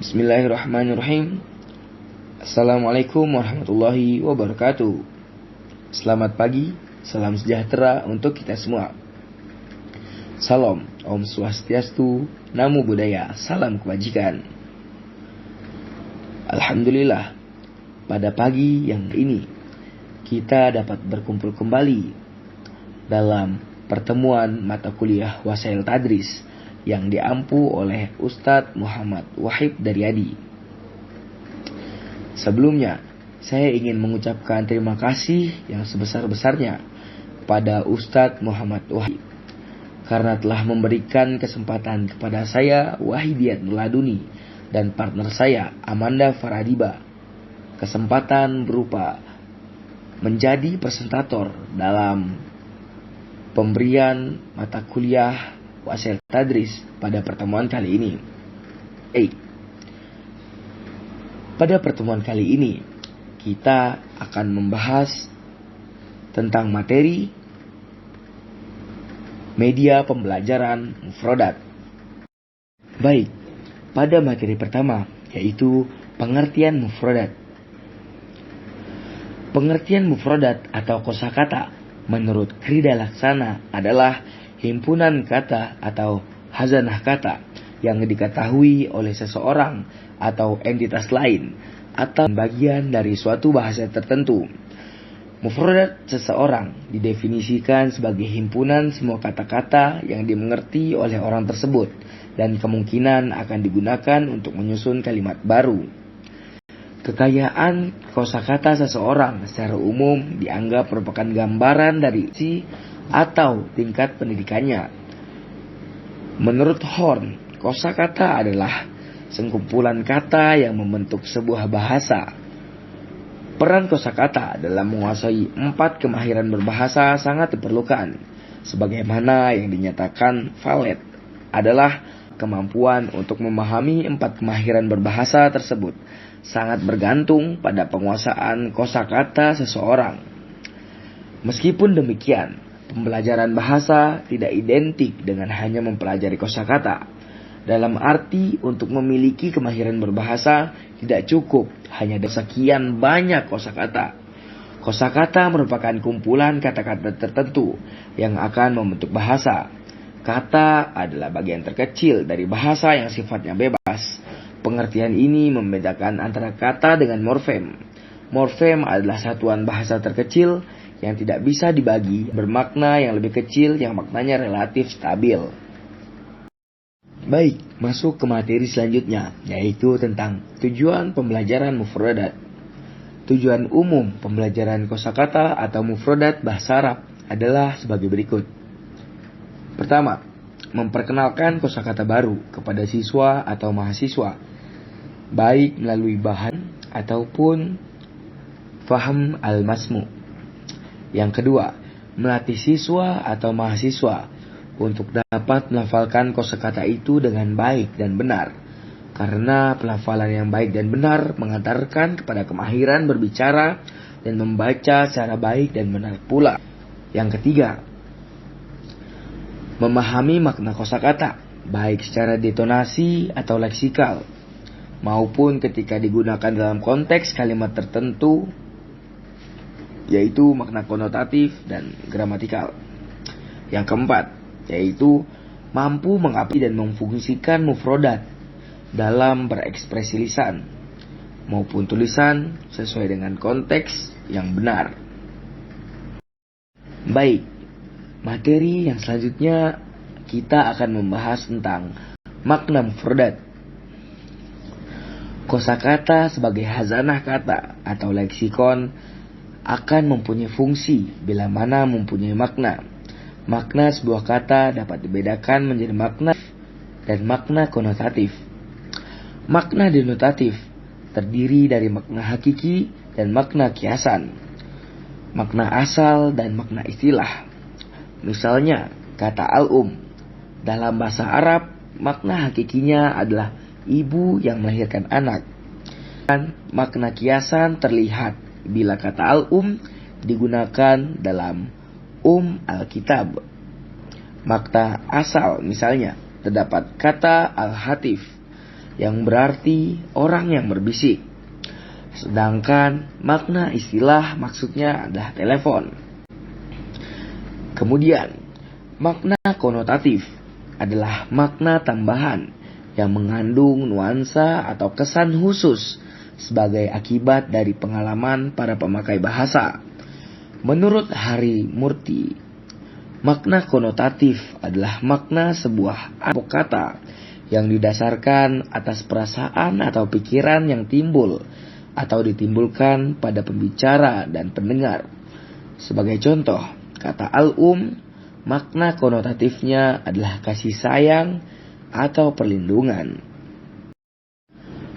Bismillahirrahmanirrahim. Assalamualaikum warahmatullahi wabarakatuh. Selamat pagi, salam sejahtera untuk kita semua. Salam, Om Swastiastu, Namo Buddhaya, salam kebajikan. Alhamdulillah, pada pagi yang ini kita dapat berkumpul kembali dalam pertemuan mata kuliah Wasail Tadris yang diampu oleh Ustadz Muhammad Wahid Daryadi. Sebelumnya, saya ingin mengucapkan terima kasih yang sebesar-besarnya pada Ustadz Muhammad Wahid karena telah memberikan kesempatan kepada saya, Wahidiyat Nuladuni, dan partner saya, Amanda Faradiba, kesempatan berupa menjadi presentator dalam pemberian mata kuliah Wasail Tadris pada pertemuan kali ini. Pada pertemuan kali ini kita akan membahas tentang materi media pembelajaran mufradat. Baik, pada materi pertama yaitu pengertian mufradat. Pengertian mufradat atau kosakata menurut Krida Laksana adalah himpunan kata atau hazanah kata yang diketahui oleh seseorang atau entitas lain atau bagian dari suatu bahasa tertentu. Mufradat seseorang didefinisikan sebagai himpunan semua kata-kata yang dimengerti oleh orang tersebut dan kemungkinan akan digunakan untuk menyusun kalimat baru. Kekayaan kosakata seseorang secara umum dianggap merupakan gambaran dari isi atau tingkat pendidikannya. Menurut Horn, kosakata adalah sekumpulan kata yang membentuk sebuah bahasa. Peran kosakata dalam menguasai 4 kemahiran berbahasa sangat diperlukan. Sebagaimana yang dinyatakan Valet adalah kemampuan untuk memahami 4 kemahiran berbahasa tersebut sangat bergantung pada penguasaan kosakata seseorang. Meskipun demikian, pembelajaran bahasa tidak identik dengan hanya mempelajari kosakata. Dalam arti untuk memiliki kemahiran berbahasa tidak cukup hanya ada sekian banyak kosakata. Kosakata merupakan kumpulan kata-kata tertentu yang akan membentuk bahasa. Kata adalah bagian terkecil dari bahasa yang sifatnya bebas. Pengertian ini membedakan antara kata dengan morfem. Morfem adalah satuan bahasa terkecil yang tidak bisa dibagi, bermakna yang lebih kecil yang maknanya relatif stabil. Baik, masuk ke materi selanjutnya, yaitu tentang tujuan pembelajaran mufradat. Tujuan umum pembelajaran kosakata atau mufradat bahasa Arab adalah sebagai berikut. Pertama, memperkenalkan kosakata baru kepada siswa atau mahasiswa, baik melalui bahan ataupun faham al-masmu. Yang kedua, melatih siswa atau mahasiswa untuk dapat melafalkan kosakata itu dengan baik dan benar. Karena pelafalan yang baik dan benar mengantarkan kepada kemahiran berbicara dan membaca secara baik dan benar pula. Yang ketiga, memahami makna kosakata, baik secara detonasi atau leksikal, maupun ketika digunakan dalam konteks kalimat tertentu, yaitu makna konotatif dan gramatikal. Yang keempat, yaitu mampu mengapi dan memfungsikan mufradat dalam berekspresi lisan maupun tulisan sesuai dengan konteks yang benar. Baik, materi yang selanjutnya kita akan membahas tentang makna mufradat. Kosakata sebagai hazanah kata atau leksikon akan mempunyai fungsi bila mana mempunyai makna. Makna sebuah kata dapat dibedakan menjadi makna dan makna konotatif. Makna denotatif terdiri dari makna hakiki dan makna kiasan, makna asal dan makna istilah. Misalnya, kata al-um dalam bahasa Arab, makna hakikinya adalah ibu yang melahirkan anak. Dan makna kiasan terlihat bila kata al-um digunakan dalam al-kitab. Makna asal misalnya terdapat kata al-hatif yang berarti orang yang berbisik. Sedangkan makna istilah maksudnya adalah telepon. Kemudian, makna konotatif adalah makna tambahan yang mengandung nuansa atau kesan khusus sebagai akibat dari pengalaman para pemakai bahasa. Menurut Hari Murti, makna konotatif adalah makna sebuah kata yang didasarkan atas perasaan atau pikiran yang timbul atau ditimbulkan pada pembicara dan pendengar. Sebagai contoh, kata makna konotatifnya adalah kasih sayang atau perlindungan.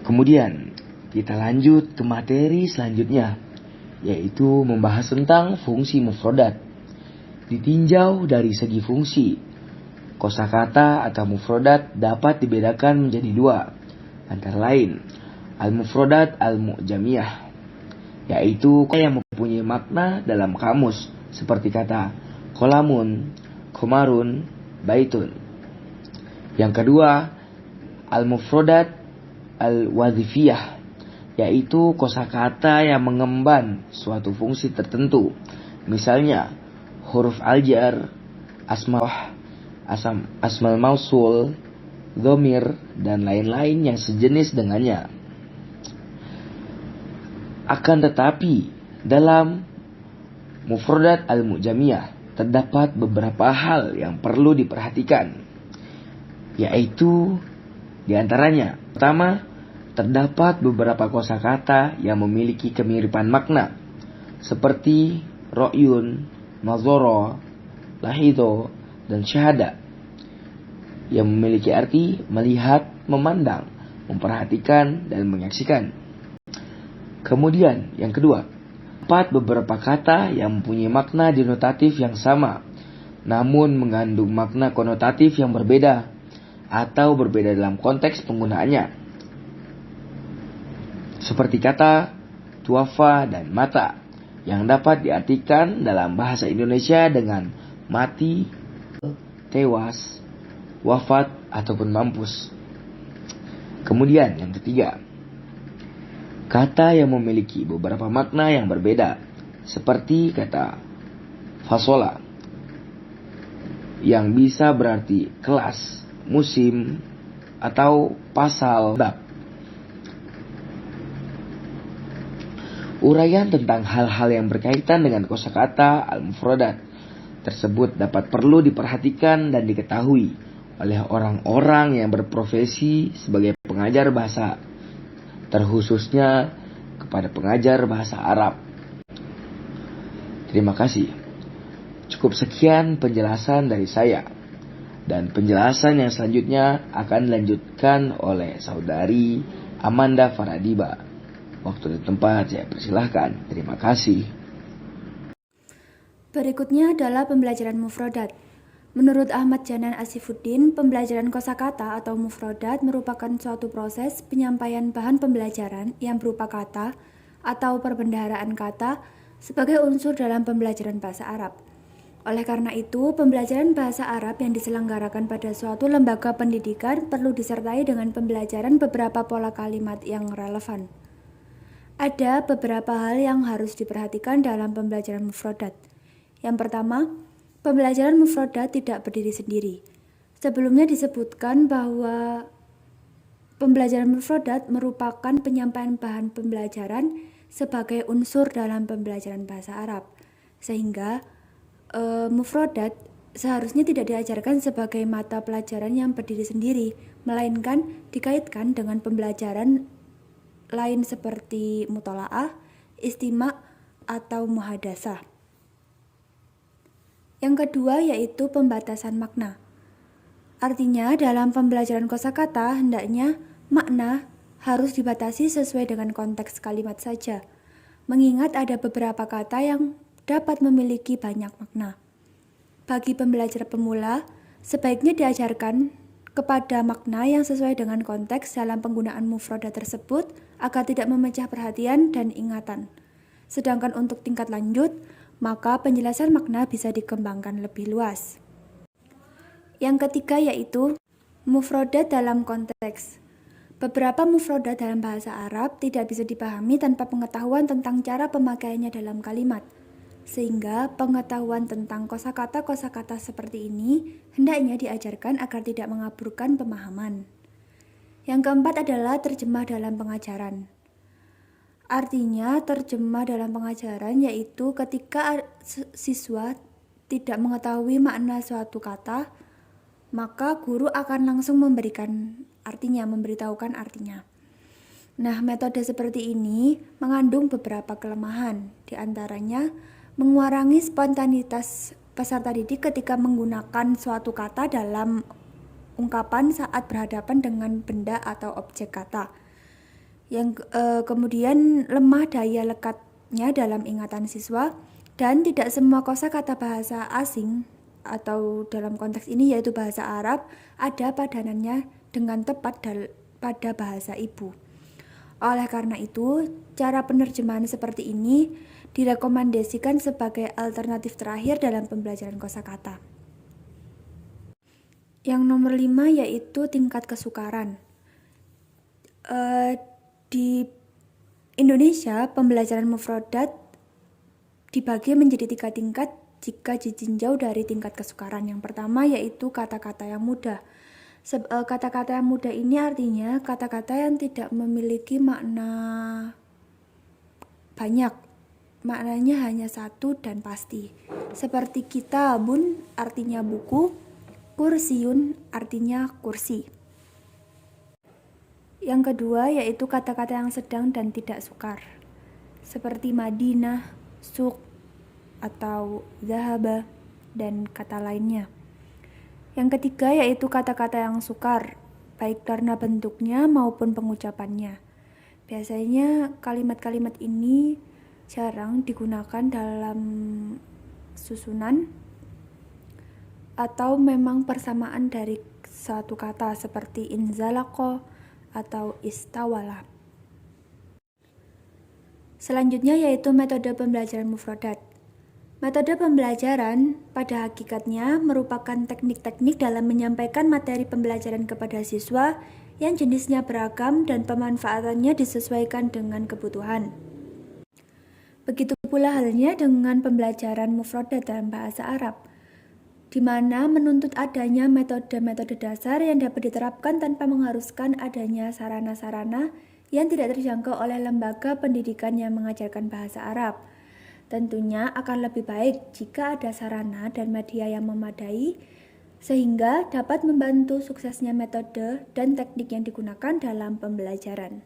Kemudian, kita lanjut ke materi selanjutnya, yaitu membahas tentang fungsi mufrodat. Ditinjau dari segi fungsi, kosakata atau mufrodat dapat dibedakan menjadi dua, antara lain al-mufrodat al-mu'jamiyah, yaitu yang mempunyai makna dalam kamus, seperti kata kolamun, komarun, baitun. Yang kedua, al-mufrodat al-wadhifiyah, yaitu kosakata yang mengemban suatu fungsi tertentu. Misalnya, huruf al-jar, asmal mausul, dhamir, dan lain-lain yang sejenis dengannya. Akan tetapi, dalam mufrodat al-mu'jamiyah terdapat beberapa hal yang perlu diperhatikan, yaitu diantaranya, pertama, terdapat beberapa kosakata yang memiliki kemiripan makna, seperti ro'yun, nazoro, lahido, dan syahada, yang memiliki arti melihat, memandang, memperhatikan, dan menyaksikan. Kemudian, yang kedua, terdapat beberapa kata yang mempunyai makna denotatif yang sama, namun mengandung makna konotatif yang berbeda, atau berbeda dalam konteks penggunaannya. Seperti kata tuafa dan mata, yang dapat diartikan dalam bahasa Indonesia dengan mati, tewas, wafat, ataupun mampus. Kemudian yang ketiga, kata yang memiliki beberapa makna yang berbeda, seperti kata fasola, yang bisa berarti kelas, musim, atau pasal bab. Uraian tentang hal-hal yang berkaitan dengan kosakata al-mufradat tersebut dapat perlu diperhatikan dan diketahui oleh orang-orang yang berprofesi sebagai pengajar bahasa, terkhususnya kepada pengajar bahasa Arab. Terima kasih. Cukup sekian penjelasan dari saya, dan penjelasan yang selanjutnya akan dilanjutkan oleh saudari Amanda Faradiba. Waktu dan tempat saya persilahkan. Terima kasih. Berikutnya adalah pembelajaran mufrodat. Menurut Ahmad Janan Asifuddin, pembelajaran kosakata atau mufrodat merupakan suatu proses penyampaian bahan pembelajaran yang berupa kata atau perbendaharaan kata sebagai unsur dalam pembelajaran bahasa Arab. Oleh karena itu, pembelajaran bahasa Arab yang diselenggarakan pada suatu lembaga pendidikan perlu disertai dengan pembelajaran beberapa pola kalimat yang relevan. Ada beberapa hal yang harus diperhatikan dalam pembelajaran mufrodat. Yang pertama, pembelajaran mufrodat tidak berdiri sendiri. Sebelumnya disebutkan bahwa pembelajaran mufrodat merupakan penyampaian bahan pembelajaran sebagai unsur dalam pembelajaran bahasa Arab. Sehingga mufrodat seharusnya tidak diajarkan sebagai mata pelajaran yang berdiri sendiri, melainkan dikaitkan dengan pembelajaran lain seperti mutola'ah, istima', atau muhadasah. Yang kedua yaitu pembatasan makna. Artinya dalam pembelajaran kosakata hendaknya makna harus dibatasi sesuai dengan konteks kalimat saja, mengingat ada beberapa kata yang dapat memiliki banyak makna. Bagi pembelajar pemula, sebaiknya diajarkan kepada makna yang sesuai dengan konteks dalam penggunaan mufrodat tersebut agar tidak memecah perhatian dan ingatan. Sedangkan untuk tingkat lanjut, maka penjelasan makna bisa dikembangkan lebih luas. Yang ketiga yaitu mufrodat dalam konteks. Beberapa mufrodat dalam bahasa Arab tidak bisa dipahami tanpa pengetahuan tentang cara pemakaiannya dalam kalimat. Sehingga pengetahuan tentang kosakata-kosakata seperti ini hendaknya diajarkan agar tidak mengaburkan pemahaman. Yang keempat adalah terjemah dalam pengajaran. Artinya terjemah dalam pengajaran yaitu ketika siswa tidak mengetahui makna suatu kata, maka guru akan langsung memberitahukan artinya. Nah, metode seperti ini mengandung beberapa kelemahan, di antaranya mengurangi spontanitas peserta didik ketika menggunakan suatu kata dalam ungkapan saat berhadapan dengan benda atau objek kata. Kemudian lemah daya lekatnya dalam ingatan siswa, dan tidak semua kosakata bahasa asing atau dalam konteks ini yaitu bahasa Arab ada padanannya dengan tepat pada bahasa ibu. Oleh karena itu, cara penerjemahan seperti ini direkomendasikan sebagai alternatif terakhir dalam pembelajaran kosakata. Yang nomor 5 yaitu tingkat kesukaran. Di Indonesia, pembelajaran mufrodat dibagi menjadi 3 tingkat jika ditinjau dari tingkat kesukaran. Yang pertama yaitu kata-kata yang mudah. Kata-kata yang mudah ini artinya kata-kata yang tidak memiliki makna banyak. Maknanya hanya satu dan pasti. Seperti kitabun artinya buku, kursiun artinya kursi. Yang kedua yaitu kata-kata yang sedang dan tidak sukar. Seperti Madinah, Suq, atau Zahaba, dan kata lainnya. Yang ketiga yaitu kata-kata yang sukar, baik karena bentuknya maupun pengucapannya. Biasanya kalimat-kalimat ini jarang digunakan dalam susunan atau memang persamaan dari satu kata seperti inzalaqo atau istawala. Selanjutnya yaitu metode pembelajaran mufrodat. Metode pembelajaran pada hakikatnya merupakan teknik-teknik dalam menyampaikan materi pembelajaran kepada siswa yang jenisnya beragam dan pemanfaatannya disesuaikan dengan kebutuhan. Begitu pula halnya dengan pembelajaran mufrodat dalam bahasa Arab, di mana menuntut adanya metode-metode dasar yang dapat diterapkan tanpa mengharuskan adanya sarana-sarana yang tidak terjangkau oleh lembaga pendidikan yang mengajarkan bahasa Arab. Tentunya akan lebih baik jika ada sarana dan media yang memadai sehingga dapat membantu suksesnya metode dan teknik yang digunakan dalam pembelajaran.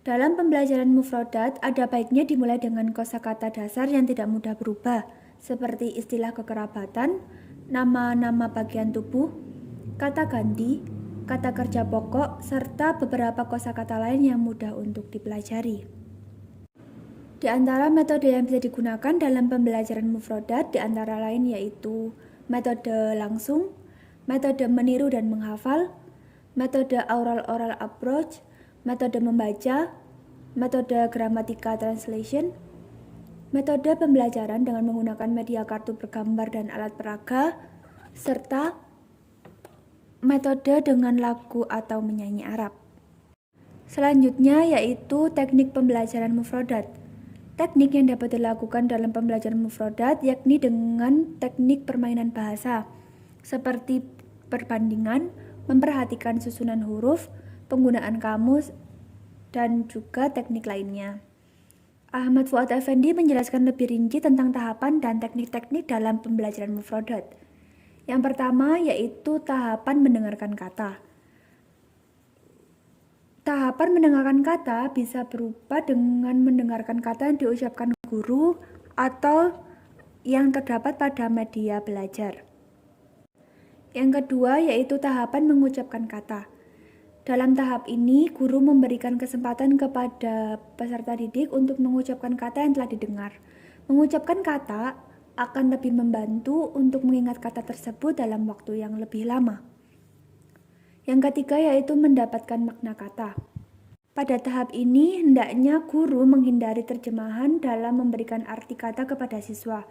Dalam pembelajaran mufrodat ada baiknya dimulai dengan kosakata dasar yang tidak mudah berubah, seperti istilah kekerabatan, nama-nama bagian tubuh, kata ganti, kata kerja pokok, serta beberapa kosakata lain yang mudah untuk dipelajari. Di antara metode yang bisa digunakan dalam pembelajaran mufrodat di antara lain yaitu metode langsung, metode meniru dan menghafal, metode oral approach, metode membaca, metode gramatika translation, metode pembelajaran dengan menggunakan media kartu bergambar dan alat peraga, serta metode dengan lagu atau menyanyi Arab. Selanjutnya yaitu teknik pembelajaran mufrodat. Teknik yang dapat dilakukan dalam pembelajaran mufrodat yakni dengan teknik permainan bahasa, seperti perbandingan, memperhatikan susunan huruf, penggunaan kamus, dan juga teknik lainnya. Ahmad Fuad Effendi menjelaskan lebih rinci tentang tahapan dan teknik-teknik dalam pembelajaran mufrodat. Yang pertama yaitu tahapan mendengarkan kata. Tahapan mendengarkan kata bisa berupa dengan mendengarkan kata yang diucapkan guru atau yang terdapat pada media belajar. Yang kedua yaitu tahapan mengucapkan kata. Dalam tahap ini, guru memberikan kesempatan kepada peserta didik untuk mengucapkan kata yang telah didengar. Mengucapkan kata akan lebih membantu untuk mengingat kata tersebut dalam waktu yang lebih lama. Yang ketiga yaitu mendapatkan makna kata. Pada tahap ini, hendaknya guru menghindari terjemahan dalam memberikan arti kata kepada siswa.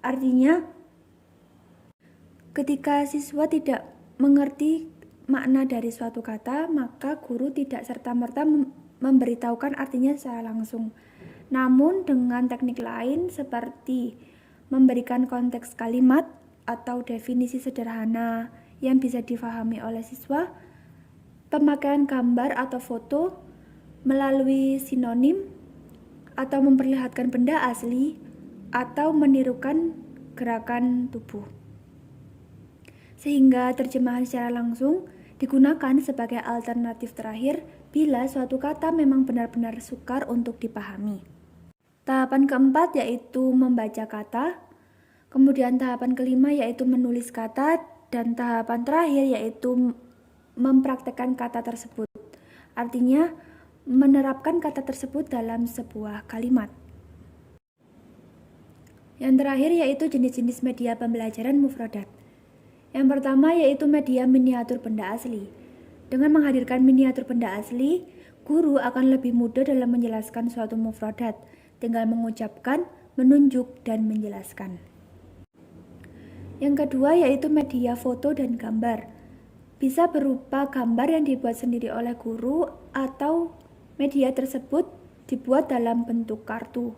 Artinya, ketika siswa tidak mengerti makna dari suatu kata, maka guru tidak serta-merta memberitahukan artinya secara langsung. Namun dengan teknik lain seperti memberikan konteks kalimat atau definisi sederhana yang bisa difahami oleh siswa, pemakaian gambar atau foto melalui sinonim, atau memperlihatkan benda asli, atau menirukan gerakan tubuh. Sehingga terjemahan secara langsung digunakan sebagai alternatif terakhir bila suatu kata memang benar-benar sukar untuk dipahami. Tahapan keempat yaitu membaca kata, kemudian tahapan kelima yaitu menulis kata, dan tahapan terakhir yaitu mempraktekkan kata tersebut. Artinya, menerapkan kata tersebut dalam sebuah kalimat. Yang terakhir yaitu jenis-jenis media pembelajaran mufradat. Yang pertama yaitu media miniatur benda asli. Dengan menghadirkan miniatur benda asli, guru akan lebih mudah dalam menjelaskan suatu mufradat, tinggal mengucapkan, menunjuk, dan menjelaskan. Yang kedua yaitu media foto dan gambar. Bisa berupa gambar yang dibuat sendiri oleh guru atau media tersebut dibuat dalam bentuk kartu.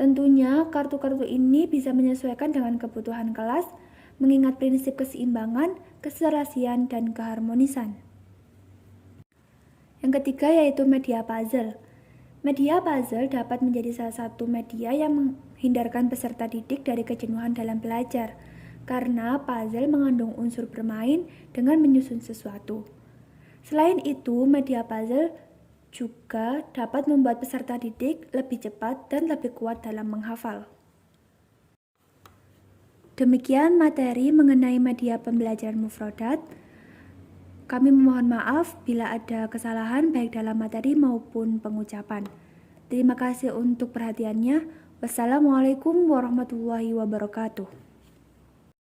Tentunya kartu-kartu ini bisa menyesuaikan dengan kebutuhan kelas, mengingat prinsip keseimbangan, keserasian, dan keharmonisan. Yang ketiga yaitu media puzzle. Media puzzle dapat menjadi salah satu media yang menghindarkan peserta didik dari kejenuhan dalam belajar, karena puzzle mengandung unsur bermain dengan menyusun sesuatu. Selain itu, media puzzle juga dapat membuat peserta didik lebih cepat dan lebih kuat dalam menghafal. Demikian materi mengenai media pembelajaran mufradat. Kami memohon maaf bila ada kesalahan baik dalam materi maupun pengucapan. Terima kasih untuk perhatiannya. Wassalamualaikum warahmatullahi wabarakatuh.